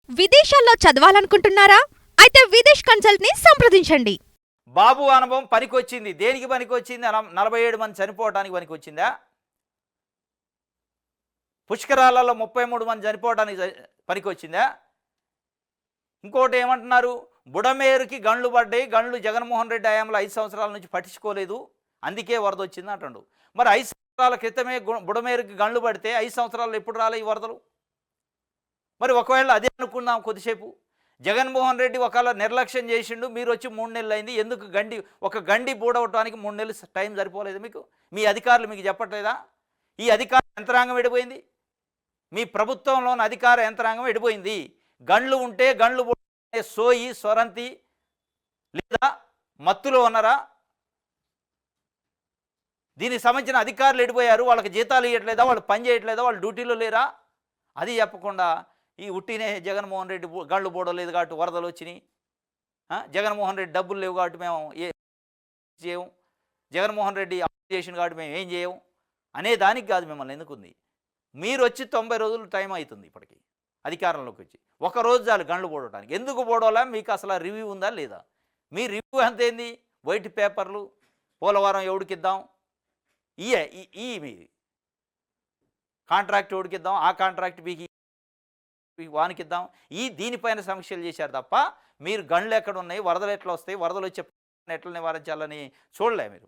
విదేశాల్లో చదవాలనుకుంటున్నారా? అయితే విదేశ్ కన్సల్ట్‌ని సంప్రదించండి. బాబు అనుభవం పనికొచ్చింది. దేనికి పనికొచ్చింది? 47 మంది చనిపోవడానికి పనికొచ్చిందా? పుష్కరాలలో 33 మంది చనిపోవడానికి పనికొచ్చిందా? ఇంకోటి ఏమంటున్నారు? బుడమేరుకి గండ్లు పడ్డాయి. గండ్లు జగన్మోహన్ రెడ్డి హయాంలో 5 సంవత్సరాల నుంచి పట్టించుకోలేదు. అందుకే వరద వచ్చింది అంటాడు. మరి 5 సంవత్సరాల క్రితమే బుడమేరుకి గండ్లు పడితే 5 సంవత్సరాల్లో ఎప్పుడు రాలే ఈ వరదలు? మరి ఒకవేళ అదే అనుకుందాం కొద్దిసేపు. జగన్మోహన్ రెడ్డి ఒకవేళ నిర్లక్ష్యం చేసిండు, మీరు వచ్చి 3 నెలలు అయింది. ఎందుకు ఒక గండి బూడవటానికి 3 నెలలు టైం సరిపోలేదు మీకు? మీ అధికారులు మీకు చెప్పట్లేదా? ఈ అధికార యంత్రాంగం ఎడిపోయింది. మీ ప్రభుత్వంలోని అధికార యంత్రాంగం ఎడిపోయింది. గండ్లు ఉంటే గండ్లు సోయి స్వరంతి లేదా మత్తులో ఉన్నారా? దీనికి సంబంధించిన అధికారులు ఎడిపోయారు. వాళ్ళకి జీతాలు ఇవ్వట్లేదా? వాళ్ళు పని చేయట్లేదా? వాళ్ళు డ్యూటీలో లేరా? అది చెప్పకుండా ఈ ఉట్టినే జగన్మోహన్ రెడ్డి గళ్ళు పోవలేదు కాబట్టి వరదలు వచ్చినాయి, జగన్మోహన్ రెడ్డి డబ్బులు లేవు కాబట్టి మేము ఏ చేయము, జగన్మోహన్ రెడ్డి చేసిన కాబట్టి మేము ఏం చేయము అనే దానికి కాదు మిమ్మల్ని ఎన్నుకుంది. మీరు వచ్చి 90 రోజులు టైం అవుతుంది ఇప్పటికి అధికారంలోకి వచ్చి. ఒక రోజు చాలు గండ్లు పోవడానికి. ఎందుకు పోవడాలా? మీకు అసలు రివ్యూ ఉందా లేదా? మీ రివ్యూ అంతేంది? వైట్ పేపర్లు, పోలవరం ఎవడికిద్దాం, ఈ మీ కాంట్రాక్ట్ ఎవడికిద్దాం, ఆ కాంట్రాక్ట్ మీకు వానికిద్దాం, దీనిపైన సమీక్షలు చేశారు తప్ప మీరు గండ్లు ఎక్కడ ఉన్నాయి, వరదలు ఎట్లా వస్తాయి, వరదలు వచ్చే ఎట్లా నివారించాలని చూడలే మీరు.